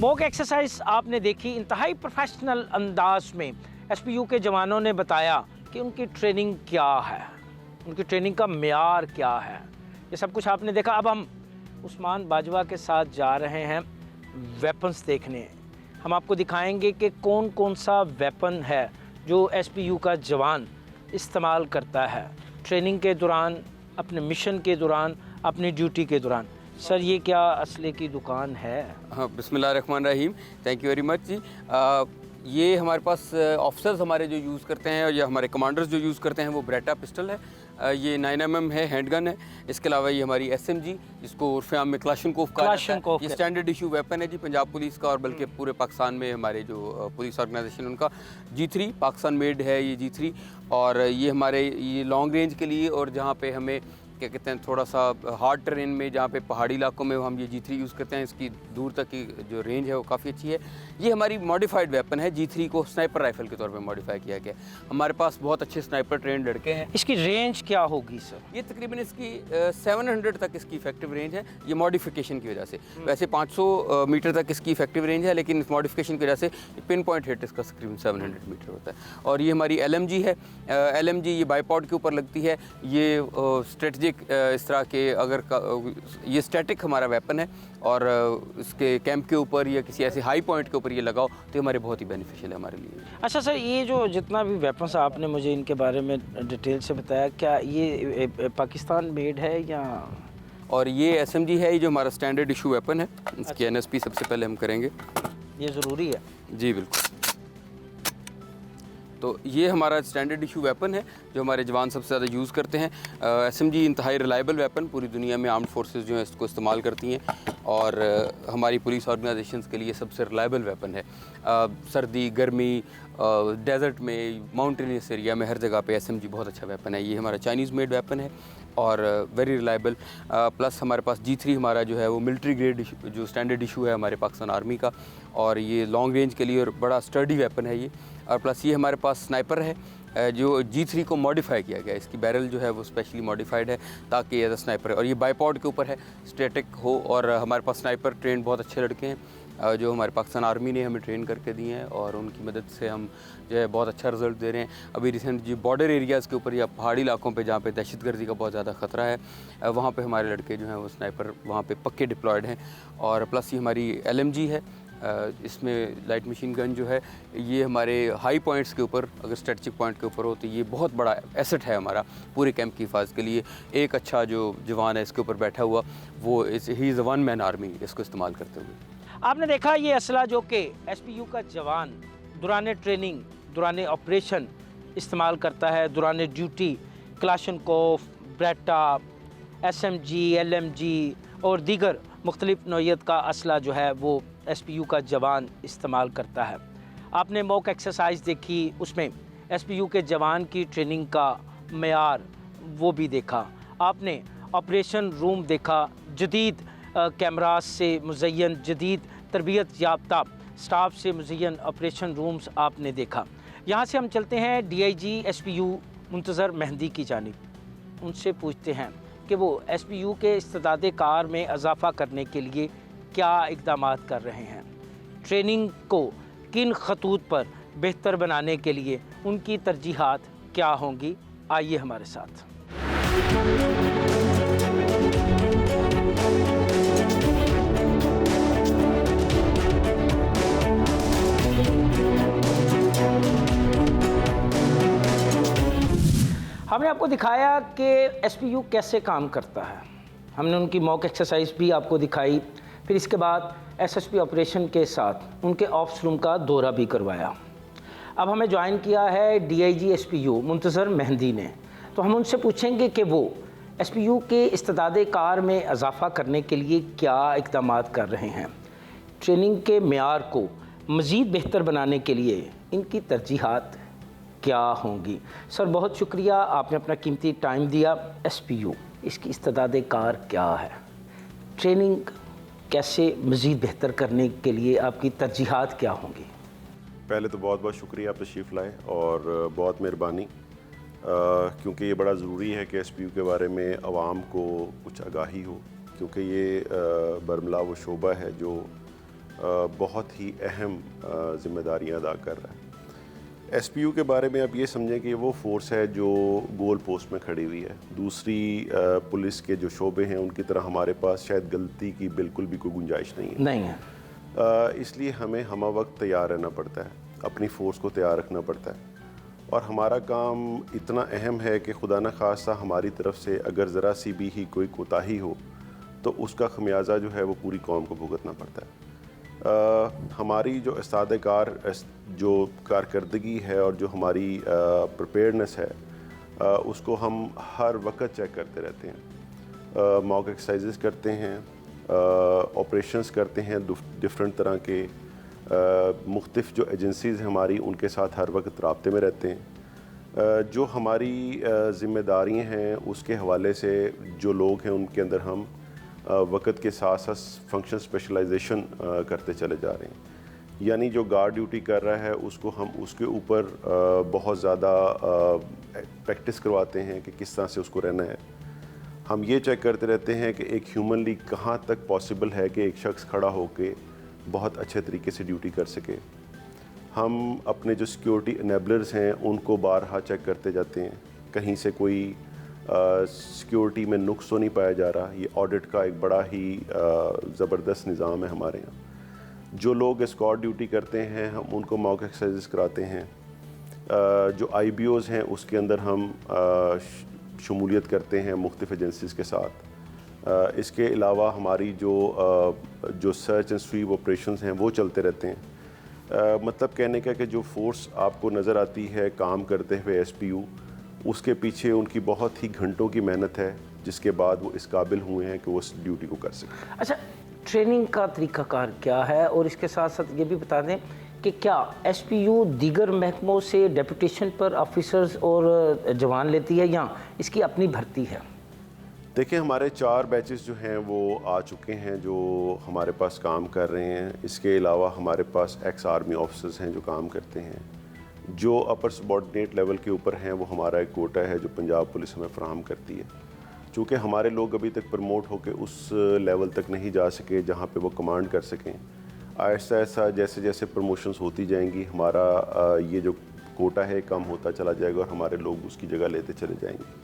मॉक एक्सरसाइज आपने देखी, इंतहाई प्रोफेशनल अंदाज में एसपीयू के जवानों ने बताया कि उनकी ट्रेनिंग क्या है, उनकी ट्रेनिंग का मेयार क्या है। ये सब कुछ आपने देखा। अब हम उस्मान बाजवा के साथ जा रहे हैं वेपन्स देखने। हम आपको दिखाएंगे कि कौन कौन सा वेपन है जो एसपीयू का जवान इस्तेमाल करता है ट्रेनिंग के दौरान, अपने मिशन के दौरान, अपनी ड्यूटी के दौरान। सर ये क्या असले की दुकान है? हाँ, बिस्मिल्लाहिर्रहमानिर्रहीम। थैंक यू वेरी मच जी। ये हमारे पास ऑफिसर्स हमारे जो यूज़ करते हैं, या हमारे कमांडर्स जो यूज़ करते हैं, वो ब्रेटा पिस्टल है। ये 9mm है, हैंडगन है। इसके अलावा ये हमारी SMG, जिसको उर्फ़े आम में क्लाशनकोफ कहा जाता है। ये स्टैंडर्ड इशू वेपन है जी पंजाब पुलिस का, और बल्कि पूरे पाकिस्तान में हमारे जो पुलिस ऑर्गेनाइजेशन उनका। G3 पाकिस्तान मेड है ये G3। और ये हमारे ये लॉन्ग रेंज के लिए, और जहाँ पे हमें क्या कहते हैं, थोड़ा सा हार्ड टेरेन में, जहाँ पे पहाड़ी इलाकों में हम ये G3 यूज़ करते हैं। इसकी दूर तक की जो रेंज है वो काफ़ी अच्छी है। ये हमारी मॉडिफाइड वेपन है, G3 को स्नाइपर राइफल के तौर पे मॉडिफाई किया गया। हमारे पास बहुत अच्छे स्नाइपर ट्रेंड लड़के हैं। इसकी रेंज क्या होगी सर? ये तकरीबन इसकी 700 तक इसकी इफेक्टिव रेंज है, ये मॉडिफिकेशन की वजह से। वैसे 500 मीटर तक इसकी इफेक्टिव रेंज है, लेकिन इस मॉडिफिकेशन की वजह से पिन पॉइंट हिट इसका तकरीबन 700 मीटर होता है। और ये हमारी LMG है। LMG ये बाईपॉड के ऊपर लगती है। ये स्ट्रेटजिक इस तरह के ये स्टैटिक हमारा वेपन है, और इसके कैंप के ऊपर या किसी ऐसे हाई पॉइंट के ऊपर ये लगाओ तो हमारे बहुत ही बेनिफिशियल है हमारे लिए। अच्छा सर, ये जो जितना भी वेपन्स आपने मुझे इनके बारे में डिटेल से बताया, क्या ये पाकिस्तान मेड है या? और ये SMG है, ये जो हमारा स्टैंडर्ड इशू वेपन है। इसकी NSP सबसे पहले हम करेंगे। ये ज़रूरी है? जी बिल्कुल। तो ये हमारा स्टैंडर्ड इशू वेपन है जो हमारे जवान सबसे ज़्यादा यूज़ करते हैं। SMG इंतहाई रिलायबल वेपन, पूरी दुनिया में आर्म्ड फोर्सेस जो है इसको इस्तेमाल करती हैं, और हमारी पुलिस ऑर्गेनाइजेशंस के लिए सबसे रिलायबल वेपन है। सर्दी, गर्मी, डेजर्ट में, माउंटेनियस एरिया में, हर जगह पे SMG बहुत अच्छा वेपन है। ये हमारा चाइनीज़ मेड वेपन है और वेरी रिलायबल। प्लस हमारे पास G3 हमारा जो है वो मिलिट्री ग्रेड जो स्टैंडर्ड इशू है हमारे पाकिस्तान आर्मी का, और ये लॉन्ग रेंज के लिए और बड़ा स्टर्डी वेपन है ये। और प्लस ये हमारे पास स्नाइपर है जो G3 को मॉडिफाई किया गया है। इसकी बैरल जो है वो स्पेशली मॉडिफाइड है ताकि एज अ स्नाइपर है, और ये बाईपॉड के ऊपर है, स्टैटिक हो। और हमारे पास स्नाइपर ट्रेन बहुत अच्छे लड़के हैं जो हमारे पाकिस्तान आर्मी ने हमें ट्रेन करके दिए हैं, और उनकी मदद से हम जो है बहुत अच्छा रिजल्ट दे रहे हैं। अभी रिसेंट जो बॉर्डर एरियाज़ के ऊपर या पहाड़ी इलाकों पे जहाँ पे दहशतगर्दी का बहुत ज़्यादा ख़तरा है, वहाँ पे हमारे लड़के जो हैं वो स्नाइपर वहाँ पे पक्के डिप्लॉयड हैं। और प्लस ये हमारी LMG है, इसमें लाइट मशीन गन जो है ये हमारे हाई पॉइंट्स के ऊपर, अगर स्ट्रेटजिक पॉइंट के ऊपर हो तो ये बहुत बड़ा एसेट है हमारा पूरे कैंप की हिफाजत के लिए। एक अच्छा जो जवान है इसके ऊपर बैठा हुआ, वो he is a one man army इसको इस्तेमाल करते हुए। आपने देखा ये असला जो कि SPU का जवान दौरान ट्रेनिंग, दौरान ऑपरेशन इस्तेमाल करता है, दौरान duty Kalashnikov, Beretta, SMG, LMG और दीगर मुख्तलिफ नौइयत का असला जो है वो SPU का जवान इस्तेमाल करता है। आपने मॉक एक्सरसाइज देखी, उसमें SPU के जवान की ट्रेनिंग का मेयार वो भी देखा। आपने ऑपरेशन रूम देखा, जदीद कैमरास से मुज़य्यन, जदीद तरबियत याफ्ता स्टाफ से मुज़य्यन ऑपरेशन रूम्स आपने देखा। यहाँ से हम चलते हैं DIG SPU मुंतज़र मेहंदी की जानिब। उनसे पूछते हैं कि वो SPU के इस्तेदाद कार में इजाफ़ा करने के लिए क्या इक़दामात कर रहे हैं, ट्रेनिंग को किन खतूत पर बेहतर बनाने के लिए उनकी तरजीहात क्या होंगी। आइए हमारे साथ। हमने आपको दिखाया कि SPU कैसे काम करता है, हमने उनकी मॉक एक्सरसाइज भी आपको दिखाई, फिर इसके बाद SSP ऑपरेशन के साथ उनके ऑप्स रूम का दौरा भी करवाया। अब हमें ज्वाइन किया है DIG SPU मुंतज़र मेहंदी ने, तो हम उनसे पूछेंगे कि वो SPU के इस्तेदाद कार में इजाफ़ा करने के लिए क्या इक़दामात कर रहे हैं, ट्रेनिंग के मेयार को मज़ीद बेहतर बनाने के लिए इनकी तरजीहात क्या होंगी। सर बहुत शुक्रिया, आपने अपना कीमती टाइम दिया। SPU इसकी इस्तेदाद कार क्या है, ट्रेनिंग कैसे मज़ीद बेहतर करने के लिए आपकी तरजीहात क्या होंगी? पहले तो बहुत बहुत शुक्रिया आप तशरीफ़ लाए और बहुत मेहरबानी, क्योंकि ये बड़ा ज़रूरी है कि SPU के बारे में आवाम को कुछ आगाही हो, क्योंकि ये बरमला वो शोबा है जो बहुत ही अहम ज़िम्मेदारियाँ अदा कर रहा है। SPU के बारे में आप ये समझें कि वो फोर्स है जो गोल पोस्ट में खड़ी हुई है। दूसरी पुलिस के जो शोबे हैं उनकी तरह हमारे पास शायद गलती की बिल्कुल भी कोई गुंजाइश नहीं है। इसलिए हमें हमा वक्त तैयार रहना पड़ता है, अपनी फ़ोर्स को तैयार रखना पड़ता है, और हमारा काम इतना अहम है कि खुदा न खास्ता हमारी तरफ से अगर ज़रा सी भी ही कोई कोताही हो तो उसका खमियाजा जो है वो पूरी कौम को भुगतना पड़ता है। हमारी जो इस्ताद कार जो कारकर्दगी है और जो हमारी प्रिपेयर्डनेस है उसको हम हर वक्त चेक करते रहते हैं। मॉक एक्सरसाइजेस करते हैं, ऑपरेशंस करते हैं, डिफरेंट तरह के मुख्तलिफ जो एजेंसीज़ हमारी उनके साथ हर वक्त राब्ते में रहते हैं। जो हमारी ज़िम्मेदारियाँ हैं उसके हवाले से जो लोग हैं उनके अंदर हम वक्त के साथ साथ फंक्शन स्पेशलाइजेशन करते चले जा रहे हैं। यानी जो गार्ड ड्यूटी कर रहा है उसको हम उसके ऊपर बहुत ज़्यादा प्रैक्टिस करवाते हैं कि किस तरह से उसको रहना है। हम ये चेक करते रहते हैं कि एक ह्यूमनली कहाँ तक पॉसिबल है कि एक शख्स खड़ा होकर बहुत अच्छे तरीके से ड्यूटी कर सके। हम अपने जो सिक्योरिटी इनेबलर्स हैं उनको बारहा चेक करते जाते हैं, कहीं से कोई सिक्योरिटी में नुक्स तो नहीं पाया जा रहा। ये ऑडिट का एक बड़ा ही ज़बरदस्त निज़ाम है हमारे यहाँ। जो लोग एस्कॉर्ट ड्यूटी करते हैं हम उनको मॉक एक्सरसाइज कराते हैं। जो IBOs हैं उसके अंदर हम शमूलियत करते हैं मुख्तलिफ एजेंसीज़ के साथ। इसके अलावा हमारी जो सर्च एंड स्वीप ऑपरेशंस हैं वो चलते रहते हैं। मतलब कहने का कि जो फोर्स आपको नज़र आती है काम करते हुए SPU, उसके पीछे उनकी बहुत ही घंटों की मेहनत है जिसके बाद वो इस काबिल हुए हैं कि वो उस ड्यूटी को कर सकें। अच्छा, ट्रेनिंग का तरीक़ाकार क्या है, और इसके साथ साथ ये भी बता दें कि क्या SPU दीगर महकमों से डेपुटेशन पर ऑफिसर्स और जवान लेती है या इसकी अपनी भर्ती है? देखिए, हमारे 4 बैचेस जो हैं वो आ चुके हैं जो हमारे पास काम कर रहे हैं। इसके अलावा हमारे पास एक्स आर्मी ऑफिसर्स हैं जो काम करते हैं। जो अपर सबॉर्डिनेट लेवल के ऊपर हैं वो हमारा एक कोटा है जो पंजाब पुलिस हमें फराहम करती है। चूँकि हमारे लोग अभी तक प्रमोट होकर उस लेवल तक नहीं जा सके जहाँ पे वो कमांड कर सकें। आहिस्ता आहिस्ता जैसे जैसे प्रमोशंस होती जाएंगी हमारा ये जो कोटा है कम होता चला जाएगा और हमारे लोग उसकी जगह लेते चले जाएंगे।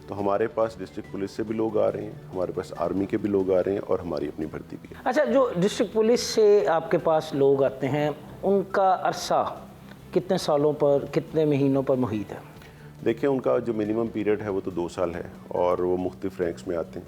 तो हमारे पास डिस्ट्रिक्ट पुलिस से भी लोग आ रहे हैं, हमारे पास आर्मी के भी लोग आ रहे हैं और हमारी अपनी भर्ती भी है। अच्छा, जो डिस्ट्रिक्ट पुलिस से आपके पास लोग आते हैं उनका अरसा कितने सालों पर, कितने महीनों पर मुहित है? देखिए, उनका जो मिनिमम पीरियड है वो तो 2 साल है और वो मुख्तलिफ रैंक्स में आते हैं।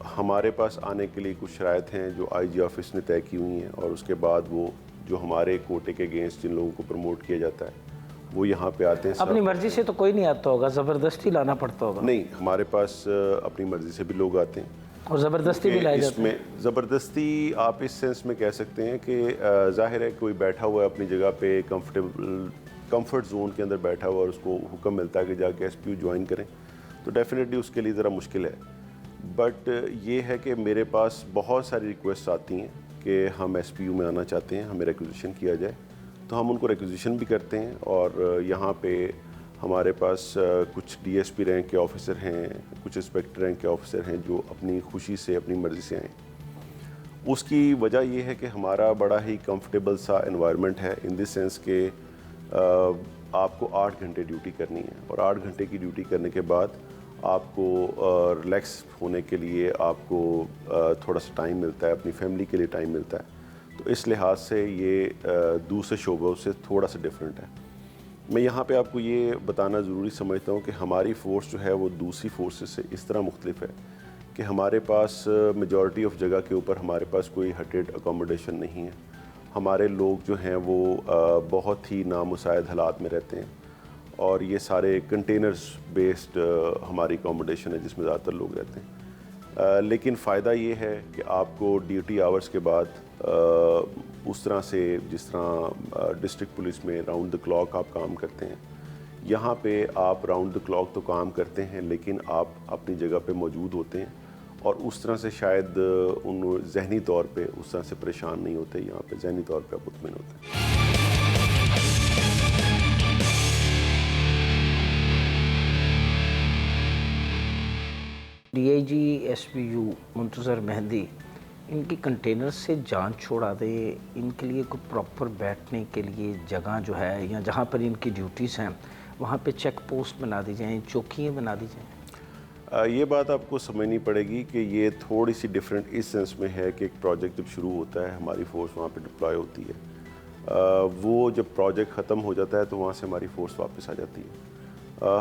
हमारे पास आने के लिए कुछ शराइत हैं जो IG ऑफिस ने तय की हुई हैं और उसके बाद वो जो हमारे कोटे के अगेंस्ट जिन लोगों को प्रमोट किया जाता है वो यहाँ पे आते हैं। अपनी मर्जी से तो कोई नहीं आता होगा, ज़बरदस्ती लाना पड़ता होगा? नहीं, हमारे पास अपनी मर्जी से भी लोग आते हैं और ज़बरदस्ती भी लाए जाते हैं। इसमें ज़बरदस्ती आप इस सेंस में कह सकते हैं कि ज़ाहिर है कोई बैठा हुआ है अपनी जगह पे कंफर्ट जोन के अंदर बैठा हुआ और उसको हुक्म मिलता है कि जाके SPU ज्वाइन करें, तो डेफिनेटली उसके लिए ज़रा मुश्किल है। बट ये है कि मेरे पास बहुत सारी रिक्वेस्ट आती हैं कि हम SPU में आना चाहते हैं, हमें रिक्विजिशन किया जाए, तो हम उनको रिक्विजिशन भी करते हैं। और यहाँ पे हमारे पास कुछ DSP रैंक के ऑफिसर हैं, कुछ इंस्पेक्टर रैंक के ऑफिसर हैं जो अपनी खुशी से अपनी मर्ज़ी से आए। उसकी वजह यह है कि हमारा बड़ा ही कंफर्टेबल सा एनवायरनमेंट है इन दिस सेंस कि आपको 8 घंटे ड्यूटी करनी है और 8 घंटे की ड्यूटी करने के बाद आपको रिलैक्स होने के लिए आपको थोड़ा सा टाइम मिलता है, अपनी फैमिली के लिए टाइम मिलता है। तो इस लिहाज से ये दूसरे शोबों से थोड़ा सा डिफरेंट है। मैं यहाँ पे आपको ये बताना ज़रूरी समझता हूँ कि हमारी फ़ोर्स जो है वो दूसरी फोर्सेस से इस तरह मुख्तलिफ है कि हमारे पास मेजॉरिटी ऑफ जगह के ऊपर हमारे पास कोई हटेड अकोमोडेशन नहीं है। हमारे लोग जो हैं वो बहुत ही नामुसाइद हालात में रहते हैं और ये सारे कंटेनर्स बेस्ड हमारी अकोमोडेशन है जिसमें ज़्यादातर लोग रहते हैं। लेकिन फ़ायदा ये है कि आपको ड्यूटी आवर्स के बाद उस तरह से जिस तरह डिस्ट्रिक्ट पुलिस में राउंड द क्लॉक आप काम करते हैं, यहाँ पे आप राउंड द क्लॉक तो काम करते हैं लेकिन आप अपनी जगह पे मौजूद होते हैं और उस तरह से शायद उन जहनी तौर पे उस तरह से परेशान नहीं होते। यहाँ पे जहनी तौर पे आप मुतमिन होते हैं। DIG SPU मुंतज़र मेहंदी, इनकी कंटेनर से जान छोड़ा दे, इनके लिए कोई प्रॉपर बैठने के लिए जगह जो है या जहाँ पर इनकी ड्यूटीज़ हैं वहाँ पे चेक पोस्ट बना दी जाएँ, चौकियाँ बना दी जाएँ? ये बात आपको समझनी पड़ेगी कि ये थोड़ी सी डिफरेंट इस सेंस में है कि एक प्रोजेक्ट जब शुरू होता है हमारी फ़ोर्स वहाँ पे डिप्लॉय होती है। वो जब प्रोजेक्ट ख़त्म हो जाता है तो वहाँ से हमारी फ़ोर्स वापस आ जाती है।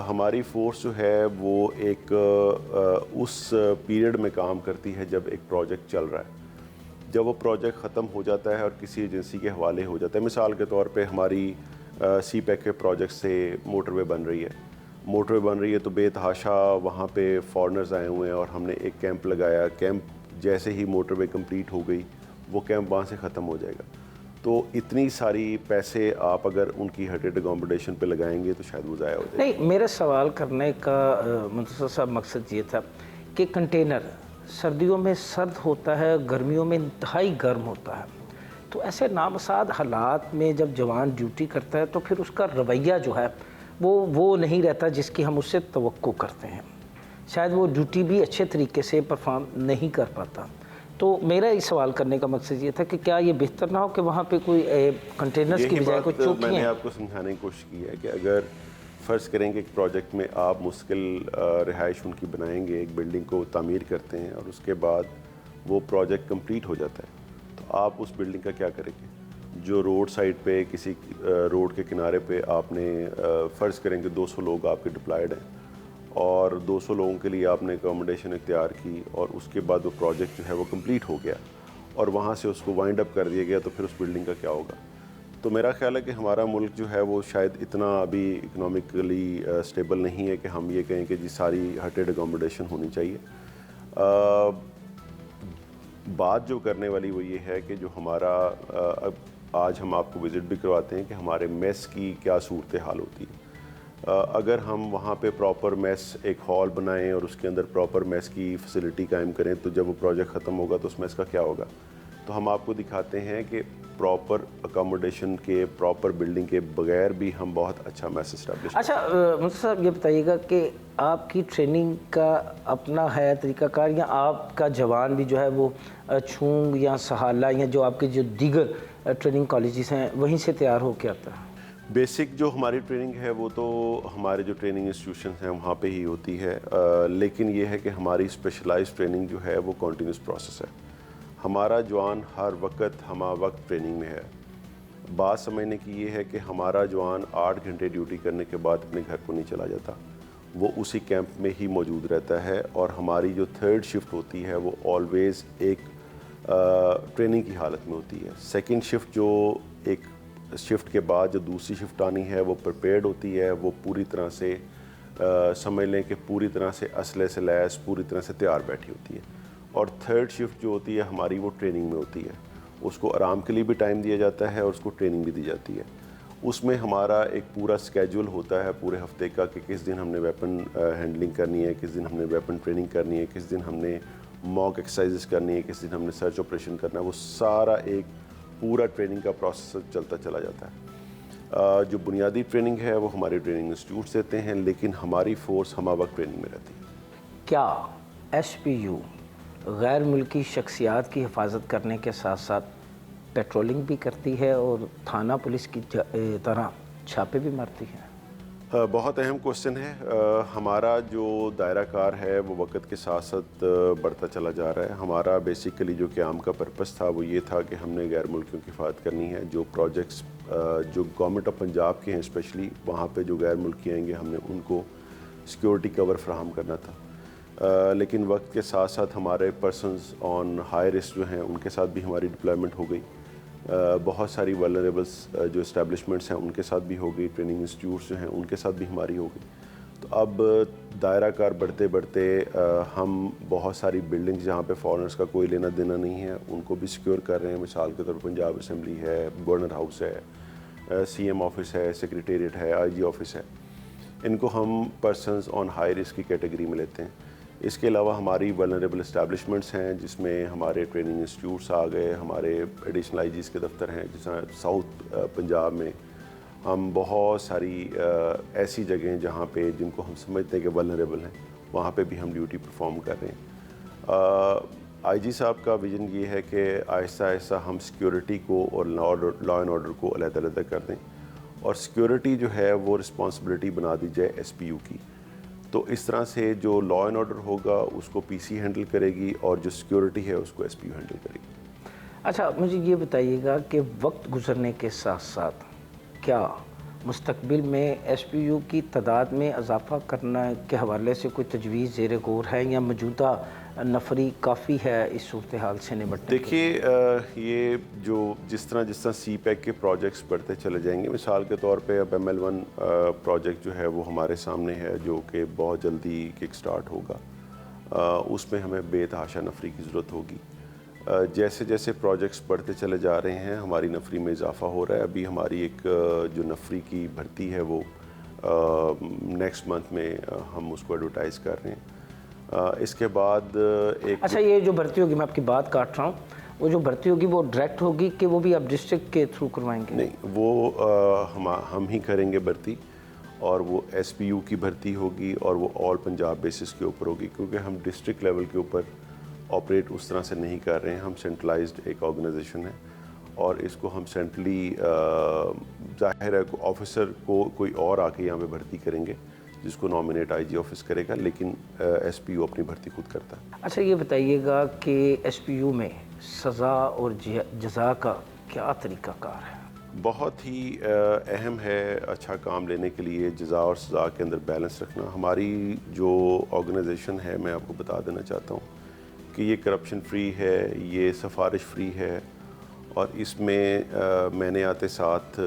हमारी फ़ोर्स जो है वो एक उस पीरियड में काम करती है जब एक प्रोजेक्ट चल रहा है। जब वो प्रोजेक्ट ख़त्म हो जाता है और किसी एजेंसी के हवाले हो जाता है, मिसाल के तौर पे हमारी CPEC के प्रोजेक्ट से मोटरवे बन रही है, तो बेतहाशा वहाँ पे फॉरेनर्स आए हुए हैं और हमने एक कैंप लगाया। कैंप जैसे ही मोटरवे कंप्लीट हो गई वो कैंप वहाँ से ख़त्म हो जाएगा। तो इतनी सारी पैसे आप अगर उनकी हटेड अकोमोडेशन पे लगाएंगे तो शायद वो ज़ाया हो जाए। नहीं, मेरा सवाल करने का मुंतज़र साहब मकसद ये था कि कंटेनर सर्दियों में सर्द होता है, गर्मियों में इंतहाई गर्म होता है, तो ऐसे नामसाद हालात में जब जवान ड्यूटी करता है तो फिर उसका रवैया जो है वो नहीं रहता जिसकी हम उससे तवक्को करते हैं। शायद वो ड्यूटी भी अच्छे तरीके से परफॉर्म नहीं कर पाता। तो मेरा इस सवाल करने का मकसद ये था कि क्या ये बेहतर ना हो कि वहाँ पे कोई कंटेनर्स की बजाय कोई चौकी मैंने है? आपको समझाने की कोशिश की है कि अगर फ़र्ज़ करेंगे एक प्रोजेक्ट में आप मुश्किल रिहाइश उनकी बनाएंगे, एक बिल्डिंग को तामीर करते हैं और उसके बाद वो प्रोजेक्ट कंप्लीट हो जाता है, तो आप उस बिल्डिंग का क्या करेंगे? जो रोड साइड पे किसी रोड के किनारे पे आपने फ़र्ज़ करेंगे 200 लोग आपके डिप्लॉयड हैं और 200 लोगों के लिए आपने अकोमोडेशन इख्तियार की और उसके बाद वो प्रोजेक्ट जो है वो कंप्लीट हो गया और वहाँ से उसको वाइंड अप कर दिया गया, तो फिर उस बिल्डिंग का क्या होगा? तो मेरा ख्याल है कि हमारा मुल्क जो है वो शायद इतना अभी इकनॉमिकली स्टेबल नहीं है कि हम ये कहें कि जी सारी हटेड अकोमोडेशन होनी चाहिए। बात जो करने वाली वो ये है कि जो हमारा आज हम आपको विज़िट भी करवाते हैं कि हमारे मेस की क्या सूरत हाल होती है। अगर हम वहाँ पे प्रॉपर मेस एक हॉल बनाएं और उसके अंदर प्रॉपर मेस की फैसिलिटी कायम करें, तो जब वो प्रोजेक्ट ख़त्म होगा तो उस मेस का क्या होगा? तो हम आपको दिखाते हैं कि प्रॉपर अकोमोडेशन के, प्रॉपर बिल्डिंग के बगैर भी हम बहुत अच्छा मेस इस्टेब्लिश। अच्छा मुंतज़र साहब, ये बताइएगा कि आपकी ट्रेनिंग का अपना है तरीक़ाकार या आपका जवान भी जो है वो छूंग या सहाला या जो आपके जो दीगर ट्रेनिंग कॉलेजेस हैं वहीं से तैयार होकर आता है? बेसिक जो हमारी ट्रेनिंग है वो तो हमारे जो ट्रेनिंग इंस्टीट्यूशन हैं वहाँ पे ही होती है, लेकिन ये है कि हमारी स्पेशलाइज्ड ट्रेनिंग जो है वो कंटिन्यूस प्रोसेस है। हमारा जवान हर वक्त वक्त ट्रेनिंग में है। बात समझने की ये है कि हमारा जवान 8 घंटे ड्यूटी करने के बाद अपने घर को नहीं चला जाता, वो उसी कैंप में ही मौजूद रहता है। और हमारी जो थर्ड शिफ्ट होती है वो ऑलवेज़ एक ट्रेनिंग की हालत में होती है। सेकंड शिफ्ट जो एक शिफ्ट के बाद जो दूसरी शिफ्ट आनी है वो प्रिपेयर्ड होती है, वो पूरी तरह से समझ लें कि पूरी तरह से असले से लैस पूरी तरह से तैयार बैठी होती है। और थर्ड शिफ्ट जो होती है हमारी वो ट्रेनिंग में होती है, उसको आराम के लिए भी टाइम दिया जाता है और उसको ट्रेनिंग भी दी जाती है। उसमें हमारा एक पूरा स्केड्यूल होता है पूरे हफ्ते का कि किस दिन हमने वेपन हैंडलिंग करनी है, किस दिन हमने वेपन ट्रेनिंग करनी है, किस दिन हमने मॉक एक्सरसाइजेस करनी है, किस दिन हमने सर्च ऑपरेशन करना है। वो सारा एक पूरा ट्रेनिंग का प्रोसेस चलता चला जाता है। जो बुनियादी ट्रेनिंग है वो हमारे ट्रेनिंग इंस्टीट्यूट देते हैं, लेकिन हमारी फोर्स हम वक्त ट्रेनिंग में रहती है। क्या SPU गैर मुल्की शख्सियात की हिफाजत करने के साथ साथ पेट्रोलिंग भी करती है और थाना पुलिस की तरह छापे भी मारती है? बहुत अहम क्वेश्चन है। हमारा जो दायरा कार है वो वक्त के साथ साथ बढ़ता चला जा रहा है। हमारा बेसिकली जो क़याम का पर्पस था वो ये था कि हमने गैर मुल्कियों की हिफाजत करनी है। जो प्रोजेक्ट्स जो गवर्नमेंट ऑफ पंजाब के हैं स्पेशली, वहाँ पे जो गैर मुल्की आएंगे हमने उनको सिक्योरिटी कवर फ्राहम करना था। लेकिन वक्त के साथ साथ हमारे पर्सनस ऑन हाई रिस्क जो हैं उनके साथ भी हमारी डिप्लॉयमेंट हो गई। बहुत सारी वल्नरेबल्स जो इस्टेब्लिशमेंट्स हैं उनके साथ भी हो गई, ट्रेनिंग इंस्टीट्यूट्स जो हैं उनके साथ भी हमारी हो गई। तो अब दायरा कार बढ़ते बढ़ते हम बहुत सारी बिल्डिंग्स जहाँ पे फॉरेनर्स का कोई लेना देना नहीं है उनको भी सिक्योर कर रहे हैं। मिसाल के तौर पर पंजाब असम्बली है, गवर्नर हाउस है, CM ऑफिस है, सेक्रेटेरिएट है, IG ऑफिस है। इनको हम पर्सनस ऑन हाई रिस्क की कैटेगरी में लेते हैं। इसके अलावा हमारी वल्नरेबल इस्टेब्लिशमेंट्स हैं जिसमें हमारे ट्रेनिंग इंस्टीट्यूट्स आ गए, हमारे एडिशनल IGs के दफ्तर हैं। जैसे साउथ पंजाब में हम बहुत सारी ऐसी जगहें जहाँ पे जिनको हम समझते हैं कि वल्नरेबल हैं वहाँ पे भी हम ड्यूटी परफॉर्म कर रहे हैं। IG साहब का विज़न ये है कि आहिस्ता आहिस्ता हम सिक्योरिटी को और लॉ एंड ऑर्डर को अलग-अलग कर दें और सिक्योरिटी जो है वो रिस्पॉन्सिबिलिटी बना दी जाए SPU की। तो इस तरह से जो लॉ एंड ऑर्डर होगा उसको PC हैंडल करेगी और जो सिक्योरिटी है उसको SPU हैंडल करेगी। अच्छा, मुझे ये बताइएगा कि वक्त गुजरने के साथ साथ क्या मुस्तकबिल में SPU की तादाद में इजाफा करने के हवाले से कोई तजवीज़ ज़ेर गौर है या मौजूदा नफरी काफ़ी है इस सूरत हाल से निपटने? देखिए, ये जो जिस तरह CPEC के प्रोजेक्ट्स बढ़ते चले जाएंगे, मिसाल के तौर पे अब ML1 प्रोजेक्ट जो है वो हमारे सामने है जो कि बहुत जल्दी किक स्टार्ट होगा। उसमें हमें बेतहाशा नफरी की ज़रूरत होगी। जैसे जैसे प्रोजेक्ट्स बढ़ते चले जा रहे हैं हमारी नफरी में इजाफा हो रहा है। अभी हमारी एक जो नफरी की भर्ती है वो नेक्स्ट मंथ में हम उसको एडवर्टाइज़ कर रहे हैं। इसके बाद एक अच्छा, ये जो भर्ती होगी, मैं आपकी बात काट रहा हूँ, वो जो भर्ती होगी वो डायरेक्ट होगी कि वो भी आप डिस्ट्रिक्ट के थ्रू करवाएंगे? नहीं, वो हम ही करेंगे भर्ती, और वो SPU की भर्ती होगी और वो ऑल पंजाब बेसिस के ऊपर होगी, क्योंकि हम डिस्ट्रिक्ट लेवल के ऊपर ऑपरेट उस तरह से नहीं कर रहे हैं। हम सेंट्रलाइज्ड एक ऑर्गेनाइजेशन है और इसको हम सेंट्रली जाहिर है ऑफिसर को कोई और आके यहाँ पे भर्ती करेंगे जिसको नॉमिनेट IG ऑफिस करेगा, लेकिन SPU अपनी भर्ती खुद करता है। अच्छा, ये बताइएगा कि SPU में सज़ा और जज़ा का क्या तरीक़ाकार है? बहुत ही अहम है अच्छा काम लेने के लिए जज़ा और सज़ा के अंदर बैलेंस रखना। हमारी जो ऑर्गेनाइजेशन है, मैं आपको बता देना चाहता हूँ कि ये करप्शन फ्री है, ये सिफारिश फ्री है, और इसमें मैंने आते साथ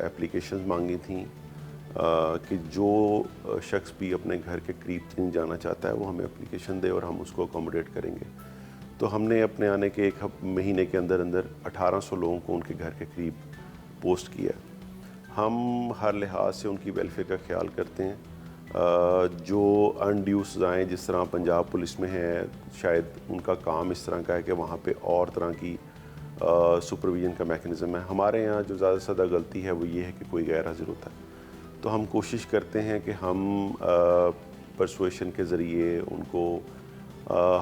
एप्लीकेशंस मांगी थी कि जो शख्स भी अपने घर के करीब नहीं जाना चाहता है वो हमें एप्लीकेशन दे और हम उसको अकोमोडेट करेंगे। तो हमने अपने आने के एक महीने के अंदर अंदर 1800 लोगों को उनके घर के करीब पोस्ट किया। हम हर लिहाज से उनकी वेलफेयर का ख्याल करते हैं। जो अनड्यू सज़ाएँ जिस तरह पंजाब पुलिस में है, शायद उनका काम इस तरह का है कि वहाँ पे और तरह की सुपरविजन का मैकेनिज़्म है। हमारे यहाँ जो ज़्यादा से ज़्यादा गलती है वो ये है कि कोई गैर हाजिर होता है, तो हम कोशिश करते हैं कि हम परसुएशन के ज़रिए उनको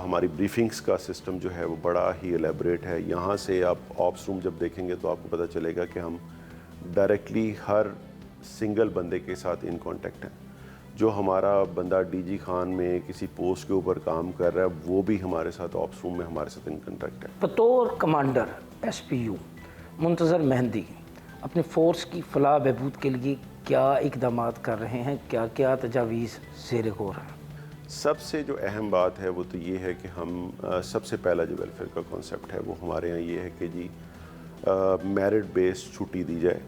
हमारी ब्रीफिंग्स का सिस्टम जो है वो बड़ा ही एलेबरेट है। यहाँ से आप ऑप्स रूम जब देखेंगे तो आपको पता चलेगा कि हम डायरेक्टली हर सिंगल बंदे के साथ इन कांटेक्ट हैं। जो हमारा बंदा DG खान में किसी पोस्ट के ऊपर काम कर रहा है वो भी हमारे साथ ऑप्स रूम में हमारे साथ इन कांटेक्ट है। बतौर कमांडर SPU मुंतज़र मेहंदी अपनी फ़ोर्स की फलाह बहबूद के लिए क्या इक़दाम कर रहे हैं, क्या क्या तजावीज़ ज़ेर गौर हैं? सबसे जो अहम बात है वो तो ये है कि हम सबसे पहला जो वेलफेयर का कॉन्सेप्ट है वो हमारे यहाँ ये है कि जी मेरिट बेस्ड छुट्टी दी जाए।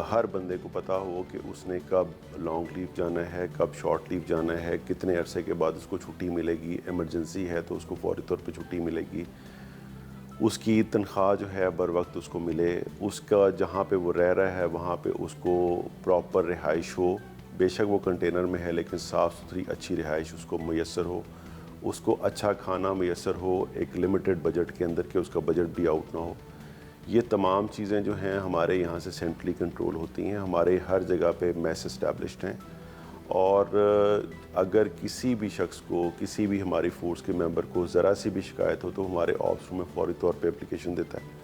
हर बंदे को पता हो कि उसने कब लॉन्ग लीव जाना है, कब शॉर्ट लीव जाना है, कितने अरसे के बाद उसको छुट्टी मिलेगी, इमरजेंसी है तो उसको फौरी तौर पे छुट्टी मिलेगी, उसकी तनख्वाह जो है बर वक्त उसको मिले, उसका जहाँ पे वो रह रहा है वहाँ पे उसको प्रॉपर रिहाइश हो, बेशक वो कंटेनर में है लेकिन साफ़ सुथरी अच्छी रिहाइश उसको मैसर हो, उसको अच्छा खाना मैसर हो, एक लिमिटेड बजट के अंदर के उसका बजट भी आउट ना हो। ये तमाम चीज़ें जो हैं हमारे यहाँ से सेंट्रली कंट्रोल होती हैं। हमारे हर जगह पे मैस इस्टेब्लिश्ड हैं, और अगर किसी भी शख्स को, किसी भी हमारी फोर्स के मेंबर को ज़रा सी भी शिकायत हो तो हमारे ऑप्स में फ़ौरी तौर पे एप्लीकेशन देता है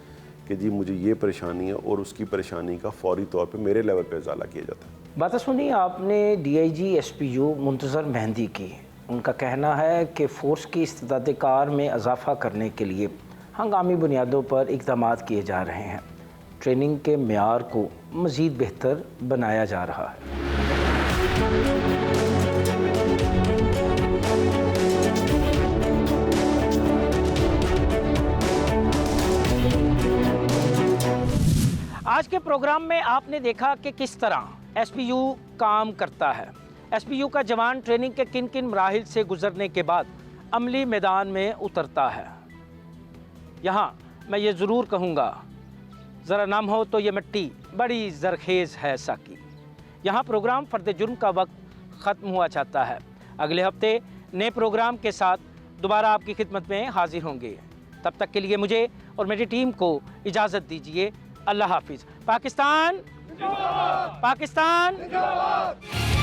कि जी मुझे ये परेशानी है, और उसकी परेशानी का फ़ौरी तौर पे मेरे लेवल पे इजाला किया जाता है। बात सुनी आपने DIG SPU मुंतज़र मेहंदी की। उनका कहना है कि फ़ोर्स की इस्तिदाद कार में इजाफ़ा करने के लिए हंगामी बुनियादों पर इक़दाम किए जा रहे हैं। ट्रेनिंग के मेयार को मज़ीद बेहतर बनाया जा रहा है। आज के प्रोग्राम में आपने देखा कि किस तरह SPU काम करता है। SPU का जवान ट्रेनिंग के किन किन मराहिल से गुजरने के बाद अमली मैदान में उतरता है। यहाँ मैं ये ज़रूर कहूँगा, ज़रा नाम हो तो ये मिट्टी बड़ी ज़रखेज़ है साकी। यहाँ प्रोग्राम फ़र्द जुर्म का वक्त ख़त्म हुआ चाहता है। अगले हफ्ते नए प्रोग्राम के साथ दोबारा आपकी खिदमत में हाजिर होंगे। तब तक के लिए मुझे और मेरी टीम को इजाज़त दीजिए। अल्लाह हाफिज़। पाकिस्तान जिंदाबाद। पाकिस्तान जिंदाबाद।